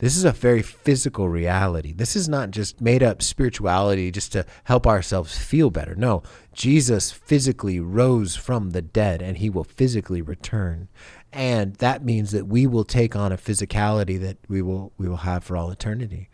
This is a very physical reality. This is not just made up spirituality just to help ourselves feel better. No, Jesus physically rose from the dead, and he will physically return. And that means that we will take on a physicality that we will have for all eternity.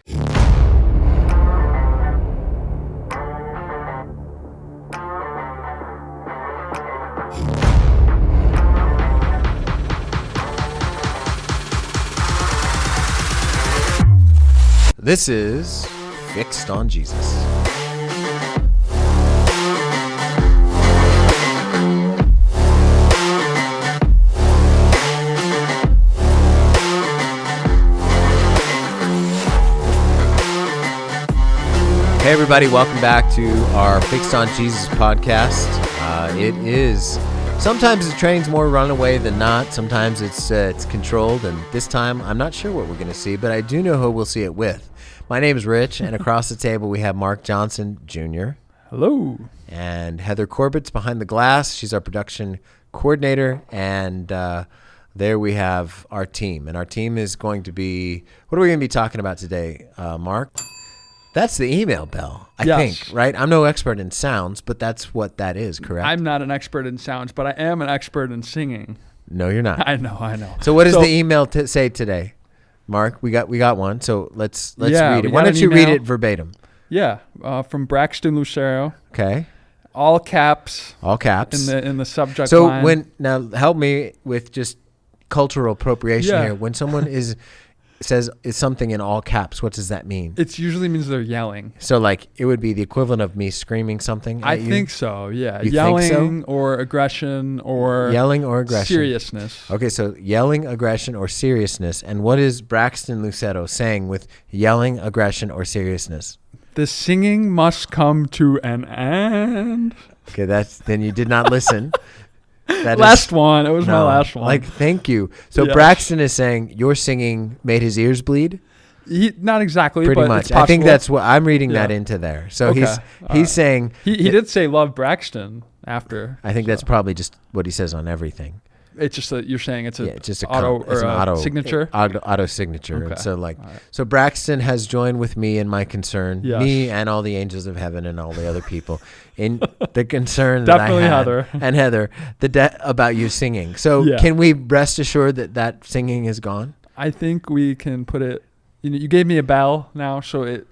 This is Fixed on Jesus. Hey everybody, welcome back to our Fixed on Jesus podcast. Sometimes the train's more runaway than not. Sometimes it's controlled, and this time I'm not sure what we're going to see, but I do know who we'll see it with. My name is Rich, and across the table we have Mark Johnson Jr. Hello. And Heather Corbitt's behind the glass. She's our production coordinator, and there we have our team. And our team is going to be, what are we going to be talking about today, Mark? That's the email bell, I think, right? I'm no expert in sounds, but that's what that is, correct? I'm not an expert in sounds, but I am an expert in singing. No, you're not. I know. So what does the email say today? Mark, we got one. So let's read it. Why don't you read it verbatim? Yeah, from Braxton Lucero. Okay. All caps. All caps. In the subject So line. now help me with just cultural appropriation here. When someone says something in all caps, what does that mean? It usually means they're yelling. So like it would be the equivalent of me screaming something at you? I think so, yeah. You yelling think so? or aggression or seriousness. Okay, so yelling, aggression, or seriousness. And what is Braxton Lucero saying with yelling, aggression, or seriousness? The singing must come to an end. Okay, then you did not listen. It was my last one. Like, thank you. So Braxton is saying your singing made his ears bleed? Not exactly, pretty but much. It's possible. I think that's what I'm reading that into there. So he's saying he did say love Braxton after. I think that's probably just what he says on everything. It's just that you're saying it's just an auto signature. Auto signature. Okay. So so Braxton has joined with me in my concern, me and all the angels of heaven and all the other people in the concern that I had, Heather. and Heather, about you singing. So can we rest assured that singing is gone? I think we can put it. You gave me a bell now, so it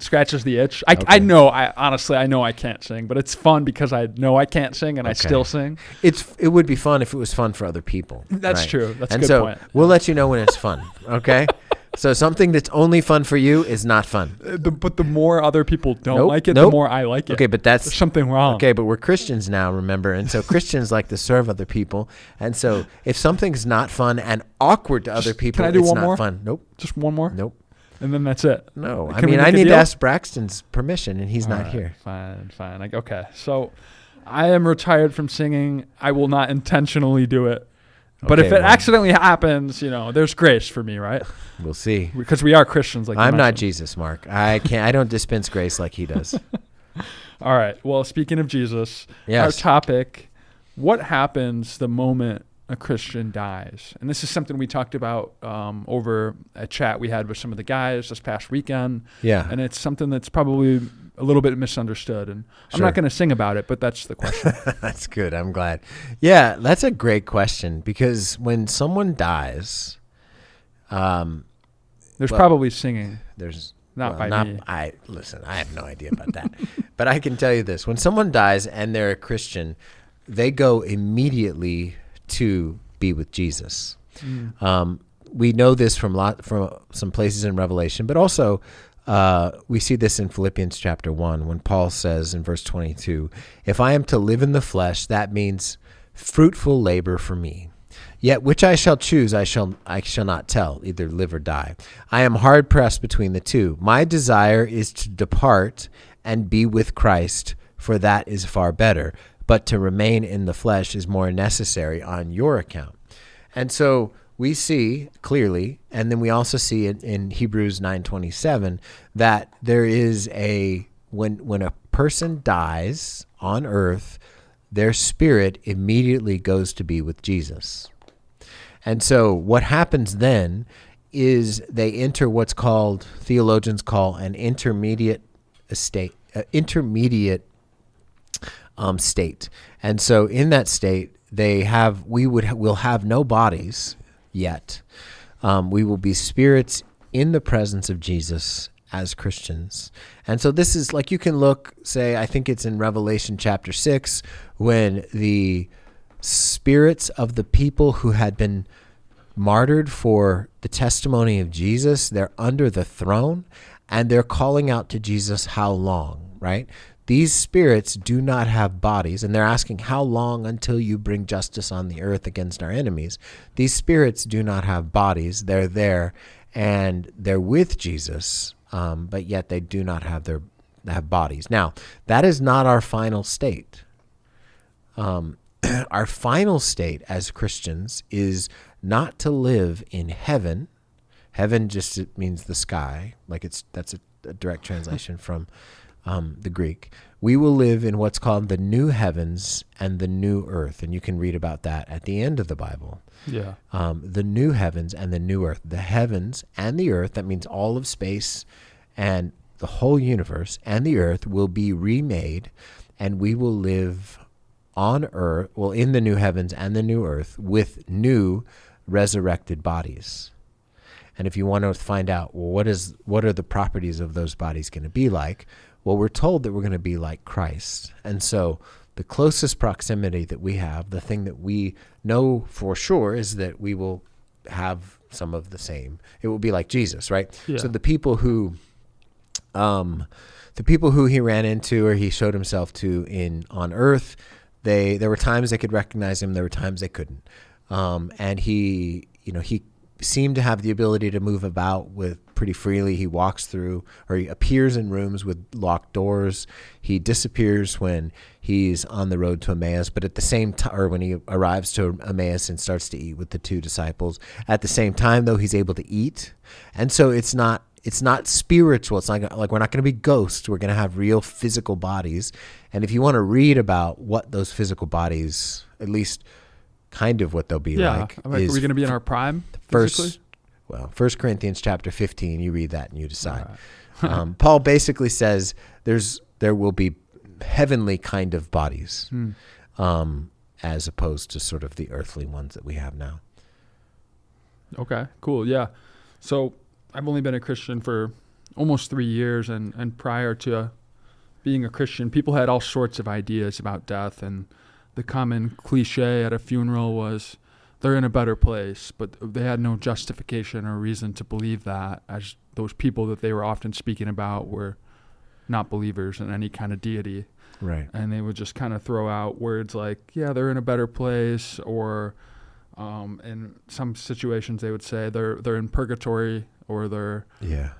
scratches the itch. I know I can't sing, but it's fun because I know I can't sing and I still sing. It would be fun if it was fun for other people. That's true. That's a good point. We'll let you know when it's fun, okay? So something that's only fun for you is not fun. But the more other people don't like it, the more I like it. Okay, but there's something wrong. Okay, but we're Christians now, remember? And so Christians like to serve other people. And so if something's not fun and awkward to other people, it's not fun. Nope. Just one more? Nope. And then that's it. No, I need to ask Braxton's permission, and he's not here. Fine. Okay, so I am retired from singing. I will not intentionally do it. But if it accidentally happens, there's grace for me, right? We'll see. Because we are Christians. I'm not Jesus, Mark. I don't dispense grace like he does. All right. Well, speaking of Jesus, our topic, what happens the moment a Christian dies? And this is something we talked about over a chat we had with some of the guys this past weekend. Yeah. And it's something that's probably a little bit misunderstood. And I'm not going to sing about it, but that's the question. That's good. I'm glad. Yeah, that's a great question, because when someone dies, there's probably singing. There's not by me. I have no idea about that. But I can tell you this. When someone dies and they're a Christian, they go immediately to be with Jesus. We know this from some places in Revelation, but also we see this in Philippians chapter 1 when Paul says in verse 22, "If I am to live in the flesh, that means fruitful labor for me. Yet which I shall choose, I shall not tell, either live or die. I am hard pressed between the two. My desire is to depart and be with Christ, for that is far better. But to remain in the flesh is more necessary on your account." And so we see clearly, and then we also see it in Hebrews 9:27, that there is when a person dies on earth, their spirit immediately goes to be with Jesus. And so what happens then is they enter what's called, theologians call, an intermediate state. And so in that state, we'll have no bodies yet. We will be spirits in the presence of Jesus as Christians. And so this is like, you can look, say, I think it's in Revelation chapter 6, when the spirits of the people who had been martyred for the testimony of Jesus, they're under the throne and they're calling out to Jesus, how long, right? These spirits do not have bodies, and they're asking, how long until you bring justice on the earth against our enemies? These spirits do not have bodies. They're there and they're with Jesus, but yet they do not have bodies. Now, that is not our final state. Our final state as Christians is not to live in heaven. Heaven just means the sky, that's a direct translation from the Greek. We will live in what's called the new heavens and the new earth, and you can read about that at the end of the Bible. Yeah. The new heavens and the new earth. The heavens and the earth, that means all of space and the whole universe, and the earth will be remade, and we will live on earth, in the new heavens and the new earth, with new resurrected bodies. And if you want to find out, what are the properties of those bodies going to be like? Well, we're told that we're going to be like Christ. And so the closest proximity that we have, the thing that we know for sure, is that we will have some of the same. It will be like Jesus, right? Yeah. So the people who he ran into or he showed himself to on earth, there were times they could recognize him, there were times they couldn't. And he seemed to have the ability to move about with pretty freely. He walks through, or he appears in rooms with locked doors. He disappears when he's on the road to Emmaus, but at the same time, or when he arrives to Emmaus and starts to eat with the two disciples, at the same time, though, he's able to eat. And so it's not spiritual. It's not like we're not going to be ghosts. We're going to have real physical bodies. And if you want to read about what those physical bodies, at least kind of what they'll be like. Are we going to be in our prime physically? 1 Corinthians chapter 15, you read that and you decide. Right. Paul basically says there will be heavenly kind of bodies, as opposed to sort of the earthly ones that we have now. Okay, cool. Yeah. So I've only been a Christian for almost 3 years, and prior to being a Christian, people had all sorts of ideas about death, and the common cliche at a funeral was they're in a better place, but they had no justification or reason to believe that, as those people that they were often speaking about were not believers in any kind of deity. Right. And they would just kind of throw out words like, yeah, they're in a better place, or in some situations they would say they're in purgatory, or they're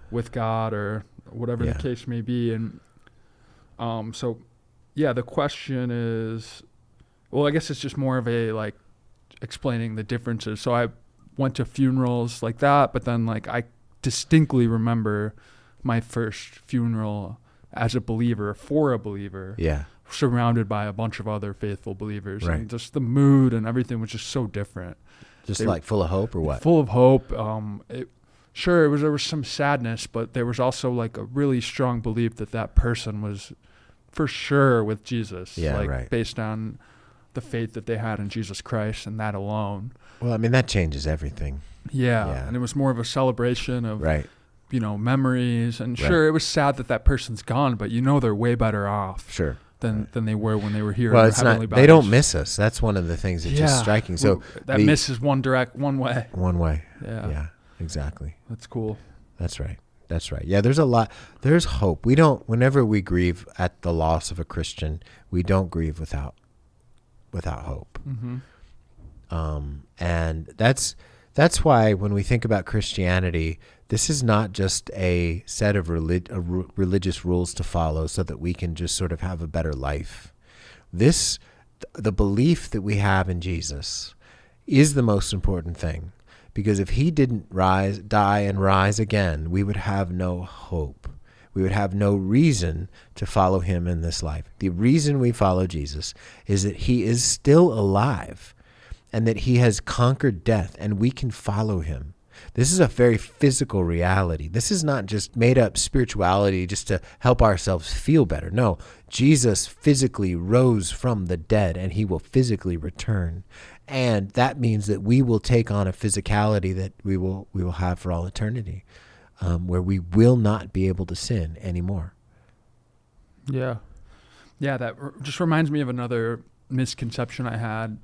with God, or whatever the case may be. And the question is, well, I guess it's just more of a explaining the differences. So I went to funerals like that, but then I distinctly remember my first funeral as a believer, for a believer, surrounded by a bunch of other faithful believers. Right. And just the mood and everything was just so different. Just full of hope, or what? Full of hope. There was some sadness, but there was also a really strong belief that person was for sure with Jesus. Based on the faith that they had in Jesus Christ, and that alone. Well, I mean, that changes everything. Yeah. And it was more of a celebration of, memories. And sure, it was sad that person's gone, but they're way better off. Sure. Than they were when they were here. Well, they don't miss us. That's one of the things that's just striking. So that miss is one way. One way. Yeah, exactly. That's cool. That's right. Yeah, there's a lot. There's hope. Whenever we grieve at the loss of a Christian, we don't grieve without hope. Mm-hmm. And that's why when we think about Christianity, this is not just a set of religious rules to follow so that we can just sort of have a better life. The belief that we have in Jesus is the most important thing, because if he didn't die and rise again, we would have no hope. We would have no reason to follow him in this life. The reason we follow Jesus is that he is still alive and that he has conquered death, and we can follow him. This is a very physical reality. This is not just made up spirituality just to help ourselves feel better. No, Jesus physically rose from the dead, and he will physically return. And that means that we will take on a physicality that we will have for all eternity, where we will not be able to sin anymore. Yeah. Yeah, that just reminds me of another misconception I had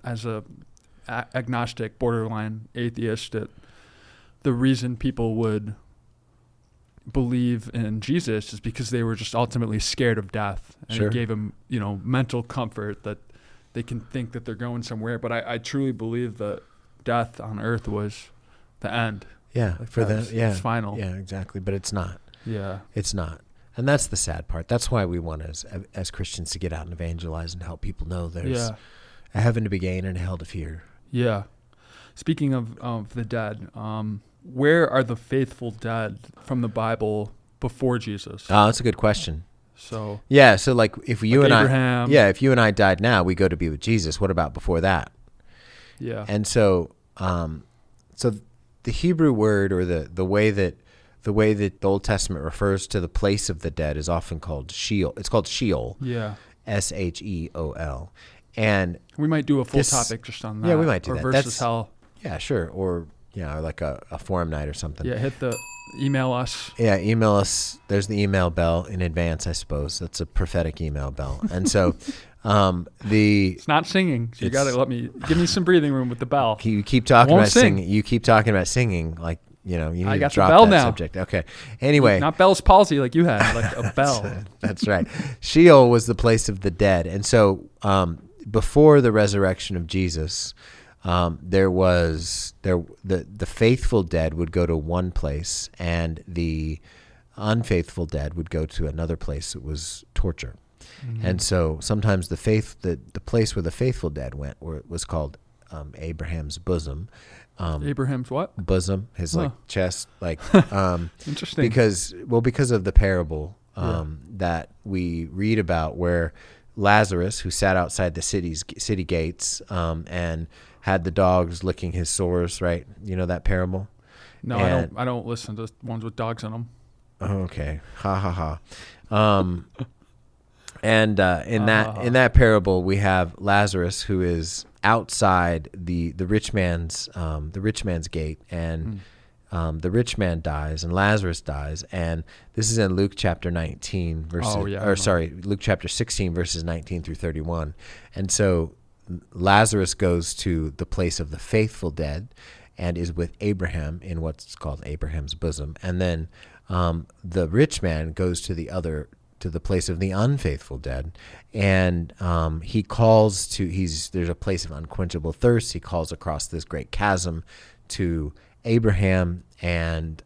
as a agnostic, borderline atheist, that the reason people would believe in Jesus is because they were just ultimately scared of death, and Sure. it gave them, mental comfort that they can think that they're going somewhere. But I truly believe that death on earth was the end. Yeah, Like for them, yeah, it's final. Yeah, exactly. But it's not. Yeah, It's not. And that's the sad part. That's why we want as Christians to get out and evangelize and help people know there's a heaven to be gained and a hell to fear. Yeah. Speaking of the dead, where are the faithful dead from the Bible before Jesus? Oh, that's a good question. So like if you and Abraham. if you and I died now, we go to be with Jesus. What about before that? Yeah. And so the Hebrew word, or the way that the Old Testament refers to the place of the dead, is often called Sheol. It's called Sheol. Yeah. Sheol. And we might do a full topic just on that. Yeah, we might do that. Versus hell. Yeah, sure. Or like a forum night or something. Yeah, email us. Yeah, email us. There's the email bell in advance, I suppose. That's a prophetic email bell. And so it's not singing. So you got to give me some breathing room with the bell. You keep talking about singing. You keep talking about singing like, you need I got to drop the bell that now. subject. Okay. Anyway. Not Bell's palsy like you had, like a bell. That's right. Sheol was the place of the dead. And so before the resurrection of Jesus, the faithful dead would go to one place, and the unfaithful dead would go to another place. It was torture. Mm-hmm. And so sometimes the place where the faithful dead went was called Abraham's bosom. Abraham's what? Bosom, his chest, interesting. Because of the parable that we read about, where Lazarus, who sat outside the city gates and had the dogs licking his sores, right? You know that parable? No, I don't listen to ones with dogs in them. Oh, okay. Ha ha ha. And in that parable, we have Lazarus, who is outside the rich man's gate, and the rich man dies, and Lazarus dies, and this is in Luke chapter 19 Luke chapter 16 verses 19 through 31, and so Lazarus goes to the place of the faithful dead, and is with Abraham in what's called Abraham's bosom, and then the rich man goes to the place of the unfaithful dead, and there's a place of unquenchable thirst. He calls across this great chasm to Abraham, and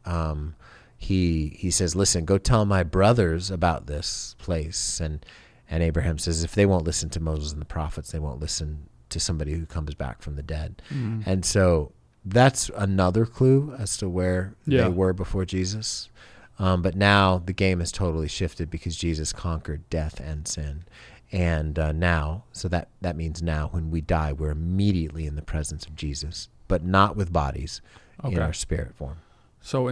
he says, listen, go tell my brothers about this place. And Abraham says, if they won't listen to Moses and the prophets, they won't listen to somebody who comes back from the dead. Mm. And so that's another clue as to where they were before Jesus. But now the game has totally shifted, because Jesus conquered death and sin. And so that means now when we die, we're immediately in the presence of Jesus, but not with bodies, in our spirit form. So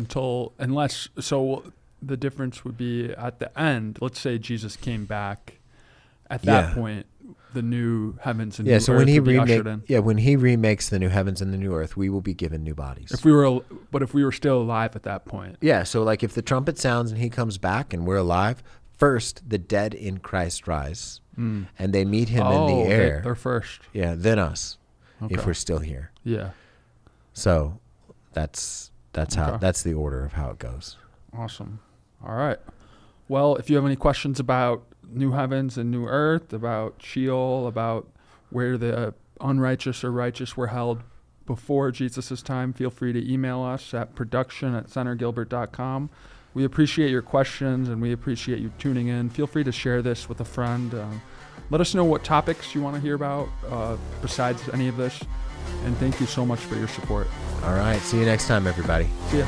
the difference would be at the end, let's say Jesus came back, at that point, the new heavens and new earth would be ushered in. Yeah, when he remakes the new heavens and the new earth, we will be given new bodies. If we were still alive at that point. Yeah, so like if the trumpet sounds and he comes back and we're alive, first the dead in Christ rise, and they meet him in the air. They're first. Yeah, then us, if we're still here. Yeah. So that's the order of how it goes. Awesome. All right. Well, if you have any questions about new heavens and new earth, about Sheol, about where the unrighteous or righteous were held before Jesus' time, feel free to email us at production@centergilbert.com. We appreciate your questions, and we appreciate you tuning in. Feel free to share this with a friend. Let us know what topics you want to hear about besides any of this. And thank you so much for your support. All right. See you next time, everybody. See ya.